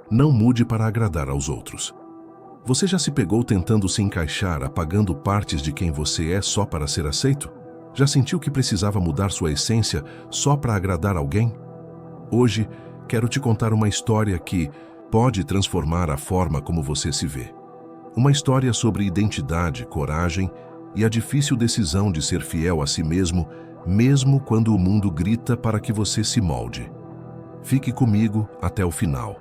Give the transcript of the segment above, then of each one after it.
Não mude para agradar aos outros. Você já se pegou tentando se encaixar, apagando partes de quem você é só para ser aceito? Já sentiu que precisava mudar sua essência só para agradar alguém? Hoje, quero te contar uma história que pode transformar a forma como você se vê. Uma história sobre identidade, coragem e a difícil decisão de ser fiel a si mesmo, mesmo quando o mundo grita para que você se molde. Fique comigo até o final,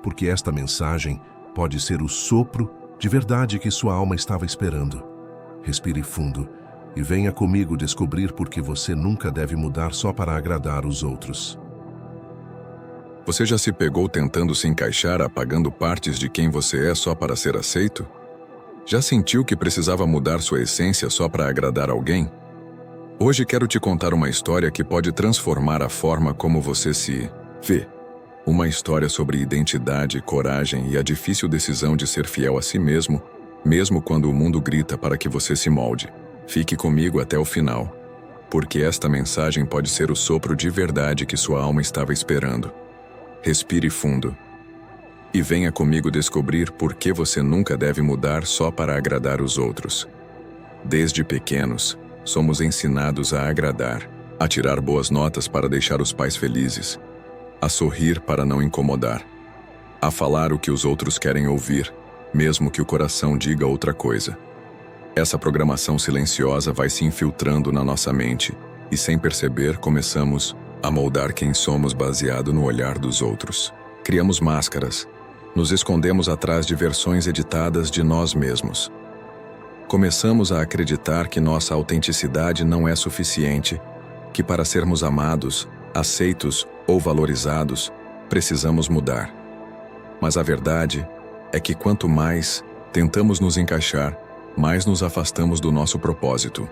porque esta mensagem pode ser o sopro de verdade que sua alma estava esperando. Respire fundo e venha comigo descobrir por que você nunca deve mudar só para agradar os outros. Você já se pegou tentando se encaixar, apagando partes de quem você é só para ser aceito? Já sentiu que precisava mudar sua essência só para agradar alguém? Hoje quero te contar uma história que pode transformar a forma como você se vê. Uma história sobre identidade, coragem e a difícil decisão de ser fiel a si mesmo, mesmo quando o mundo grita para que você se molde. Fique comigo até o final, porque esta mensagem pode ser o sopro de verdade que sua alma estava esperando. Respire fundo e venha comigo descobrir por que você nunca deve mudar só para agradar os outros. Desde pequenos, somos ensinados a agradar, a tirar boas notas para deixar os pais felizes, a sorrir para não incomodar, a falar o que os outros querem ouvir, mesmo que o coração diga outra coisa. Essa programação silenciosa vai se infiltrando na nossa mente e, sem perceber, começamos a moldar quem somos baseado no olhar dos outros. Criamos máscaras, nos escondemos atrás de versões editadas de nós mesmos. Começamos a acreditar que nossa autenticidade não é suficiente, que para sermos amados, aceitos ou valorizados, precisamos mudar. Mas a verdade é que quanto mais tentamos nos encaixar, mais nos afastamos do nosso propósito.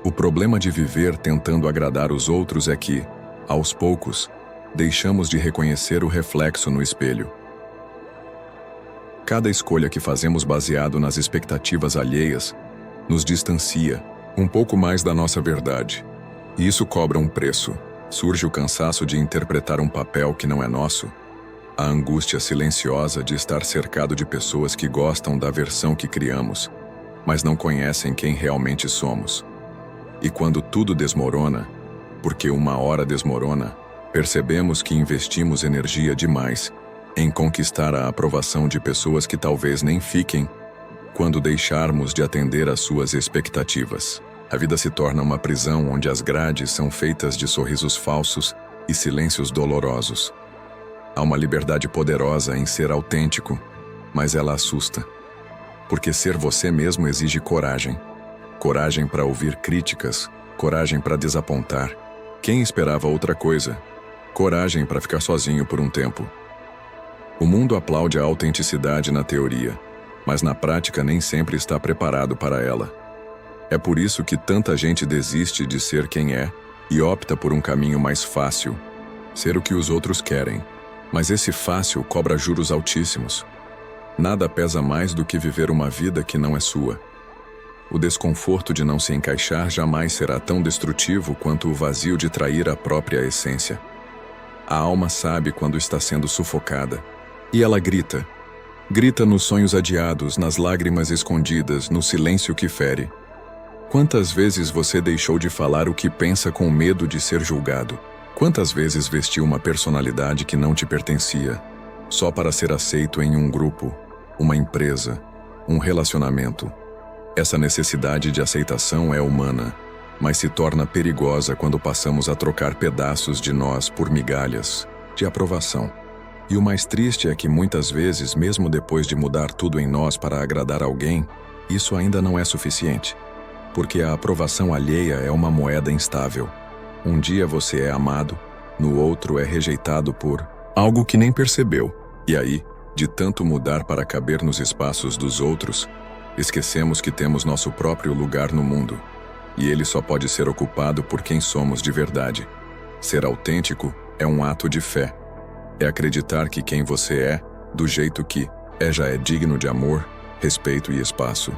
O problema de viver tentando agradar os outros é que, aos poucos, deixamos de reconhecer o reflexo no espelho. Cada escolha que fazemos baseado nas expectativas alheias nos distancia um pouco mais da nossa verdade. E isso cobra um preço. Surge o cansaço de interpretar um papel que não é nosso, a angústia silenciosa de estar cercado de pessoas que gostam da versão que criamos, mas não conhecem quem realmente somos. E quando tudo desmorona, porque uma hora desmorona, percebemos que investimos energia demais em conquistar a aprovação de pessoas que talvez nem fiquem quando deixarmos de atender às suas expectativas. A vida se torna uma prisão onde as grades são feitas de sorrisos falsos e silêncios dolorosos. Há uma liberdade poderosa em ser autêntico, mas ela assusta. Porque ser você mesmo exige coragem. Coragem para ouvir críticas, coragem para desapontar. Quem esperava outra coisa? Coragem para ficar sozinho por um tempo. O mundo aplaude a autenticidade na teoria, mas na prática nem sempre está preparado para ela. É por isso que tanta gente desiste de ser quem é e opta por um caminho mais fácil, ser o que os outros querem. Mas esse fácil cobra juros altíssimos. Nada pesa mais do que viver uma vida que não é sua. O desconforto de não se encaixar jamais será tão destrutivo quanto o vazio de trair a própria essência. A alma sabe quando está sendo sufocada. E ela grita. Grita nos sonhos adiados, nas lágrimas escondidas, no silêncio que fere. Quantas vezes você deixou de falar o que pensa com medo de ser julgado? Quantas vezes vestiu uma personalidade que não te pertencia, só para ser aceito em um grupo, uma empresa, um relacionamento? Essa necessidade de aceitação é humana, mas se torna perigosa quando passamos a trocar pedaços de nós por migalhas de aprovação. E o mais triste é que muitas vezes, mesmo depois de mudar tudo em nós para agradar alguém, isso ainda não é suficiente. Porque a aprovação alheia é uma moeda instável. Um dia você é amado, no outro é rejeitado por algo que nem percebeu. E aí, de tanto mudar para caber nos espaços dos outros, esquecemos que temos nosso próprio lugar no mundo. E ele só pode ser ocupado por quem somos de verdade. Ser autêntico é um ato de fé. É acreditar que quem você é, do jeito que é, já é digno de amor, respeito e espaço.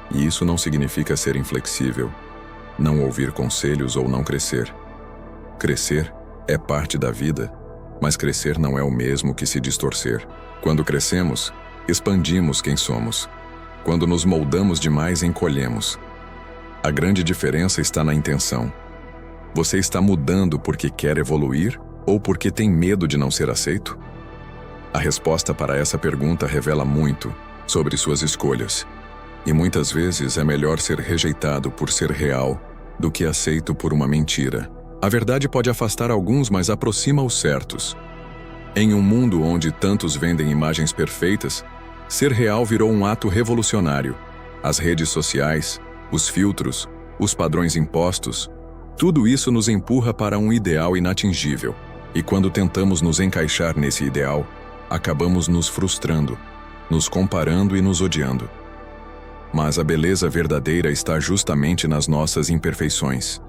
E isso não significa ser inflexível, não ouvir conselhos ou não crescer. Crescer é parte da vida, Mas crescer não é o mesmo que se distorcer. Quando crescemos, expandimos quem somos. Quando nos moldamos demais, encolhemos. A grande diferença está na intenção. Você está mudando porque quer evoluir ou porque tem medo de não ser aceito? A resposta para essa pergunta revela muito sobre suas escolhas. E muitas vezes é melhor ser rejeitado por ser real do que aceito por uma mentira. A verdade pode afastar alguns, mas aproxima os certos. Em um mundo onde tantos vendem imagens perfeitas, ser real virou um ato revolucionário. As redes sociais, os filtros, os padrões impostos, tudo isso nos empurra para um ideal inatingível. E quando tentamos nos encaixar nesse ideal, acabamos nos frustrando, nos comparando e nos odiando. Mas a beleza verdadeira está justamente nas nossas imperfeições.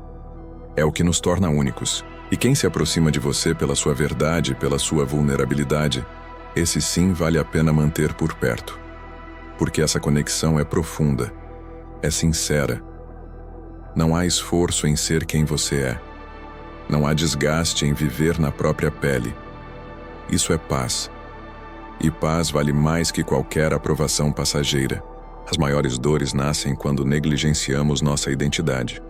É o que nos torna únicos. E quem se aproxima de você pela sua verdade, pela sua vulnerabilidade, esse sim vale a pena manter por perto. Porque essa conexão é profunda, é sincera. Não há esforço em ser quem você é. Não há desgaste em viver na própria pele. Isso é paz. E paz vale mais que qualquer aprovação passageira. As maiores dores nascem quando negligenciamos nossa identidade.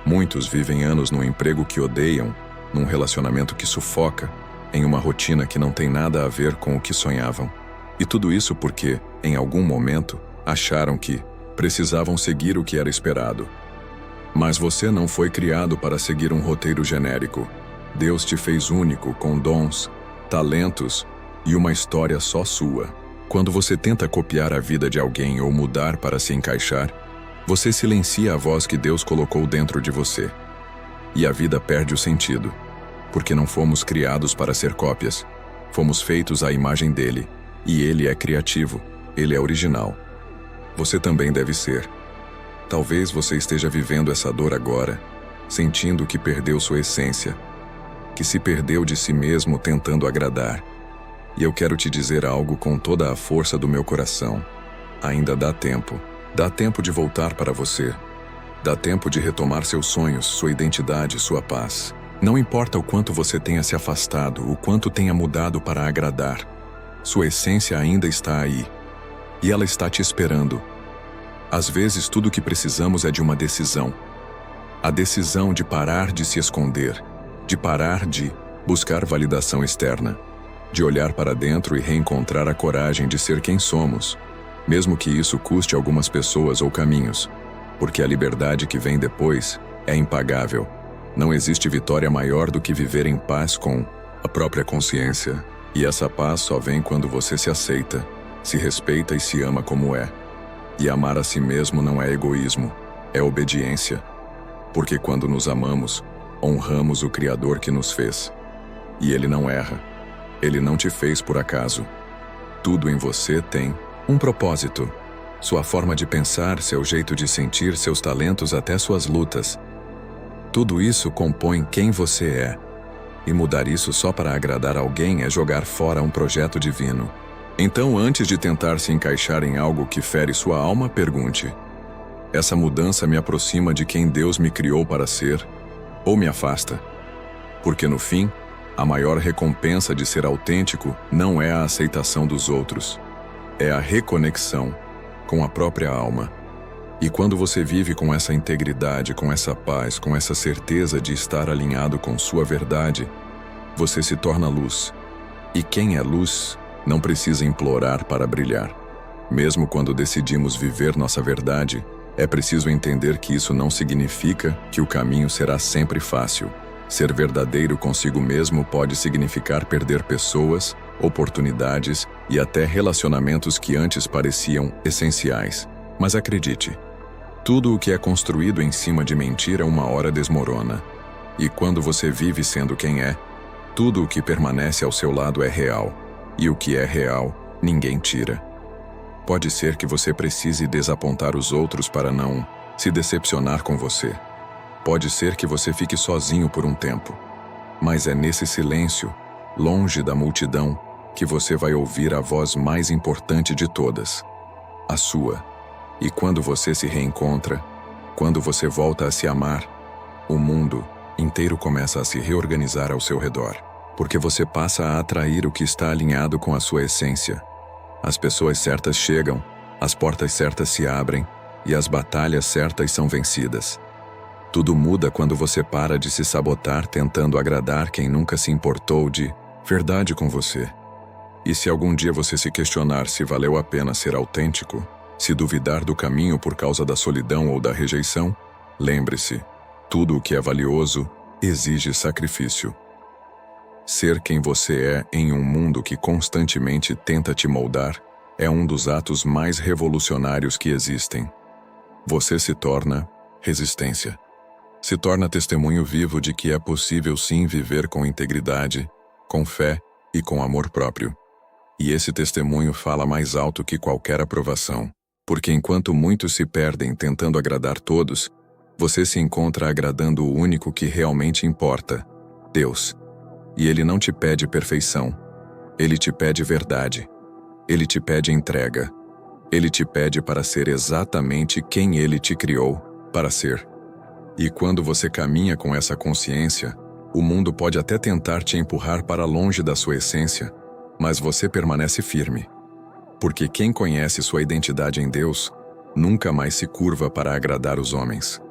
Muitos vivem anos num emprego que odeiam, num relacionamento que sufoca, em uma rotina que não tem nada a ver com o que sonhavam. E tudo isso porque, em algum momento, acharam que precisavam seguir o que era esperado. Mas você não foi criado para seguir um roteiro genérico. Deus te fez único, com dons, talentos e uma história só sua. Quando você tenta copiar a vida de alguém ou mudar para se encaixar, você silencia a voz que Deus colocou dentro de você. E a vida perde o sentido, porque não fomos criados para ser cópias. Fomos feitos à imagem dele, e ele é criativo, ele é original. Você também deve ser. Talvez você esteja vivendo essa dor agora, sentindo que perdeu sua essência, que se perdeu de si mesmo tentando agradar. E eu quero te dizer algo com toda a força do meu coração. Ainda dá tempo. Dá tempo de voltar para você. Dá tempo de retomar seus sonhos, sua identidade, sua paz. Não importa o quanto você tenha se afastado, o quanto tenha mudado para agradar. Sua essência ainda está aí. E ela está te esperando. Às vezes tudo o que precisamos é de uma decisão. A decisão de parar de se esconder, de parar de buscar validação externa, de olhar para dentro e reencontrar a coragem de ser quem somos, mesmo que isso custe algumas pessoas ou caminhos, porque a liberdade que vem depois é impagável. Não existe vitória maior do que viver em paz com a própria consciência, e essa paz só vem quando você se aceita, se respeita e se ama como é. E amar a si mesmo não é egoísmo, é obediência. Porque quando nos amamos, honramos o Criador que nos fez. E Ele não erra. Ele não te fez por acaso. Tudo em você tem um propósito. Sua forma de pensar, seu jeito de sentir, seus talentos, até suas lutas. Tudo isso compõe quem você é. E mudar isso só para agradar alguém é jogar fora um projeto divino. Então, antes de tentar se encaixar em algo que fere sua alma, pergunte: essa mudança me aproxima de quem Deus me criou para ser, ou me afasta? Porque no fim, a maior recompensa de ser autêntico não é a aceitação dos outros, é a reconexão com a própria alma. E quando você vive com essa integridade, com essa paz, com essa certeza de estar alinhado com sua verdade, você se torna luz. E quem é luz não precisa implorar para brilhar. Mesmo quando decidimos viver nossa verdade, é preciso entender que isso não significa que o caminho será sempre fácil. Ser verdadeiro consigo mesmo pode significar perder pessoas, oportunidades e até relacionamentos que antes pareciam essenciais. Mas acredite, tudo o que é construído em cima de mentira uma hora desmorona. E quando você vive sendo quem é, tudo o que permanece ao seu lado é real. E o que é real, ninguém tira. Pode ser que você precise desapontar os outros para não se decepcionar com você. Pode ser que você fique sozinho por um tempo. Mas é nesse silêncio, longe da multidão, que você vai ouvir a voz mais importante de todas, a sua. E quando você se reencontra, quando você volta a se amar, o mundo inteiro começa a se reorganizar ao seu redor. porque você passa a atrair o que está alinhado com a sua essência. As pessoas certas chegam, as portas certas se abrem e as batalhas certas são vencidas. Tudo muda quando você para de se sabotar tentando agradar quem nunca se importou de verdade com você. E se algum dia você se questionar se valeu a pena ser autêntico, se duvidar do caminho por causa da solidão ou da rejeição, lembre-se, tudo o que é valioso exige sacrifício. Ser quem você é em um mundo que constantemente tenta te moldar é um dos atos mais revolucionários que existem. Você se torna resistência. Se torna testemunho vivo de que é possível sim viver com integridade, com fé e com amor próprio. E esse testemunho fala mais alto que qualquer aprovação, porque enquanto muitos se perdem tentando agradar todos, você se encontra agradando o único que realmente importa, Deus. E Ele não te pede perfeição, Ele te pede verdade, Ele te pede entrega, Ele te pede para ser exatamente quem Ele te criou para ser. E quando você caminha com essa consciência, o mundo pode até tentar te empurrar para longe da sua essência, mas você permanece firme. Porque quem conhece sua identidade em Deus, nunca mais se curva para agradar os homens.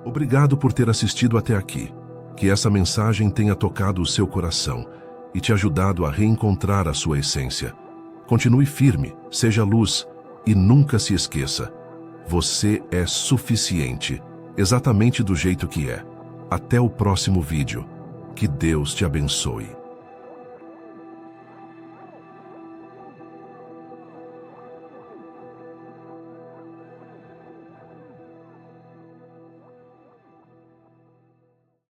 Obrigado por ter assistido até aqui. Que essa mensagem tenha tocado o seu coração e te ajudado a reencontrar a sua essência. Continue firme, seja luz e nunca se esqueça. Você é suficiente, exatamente do jeito que é. Até o próximo vídeo. Que Deus te abençoe.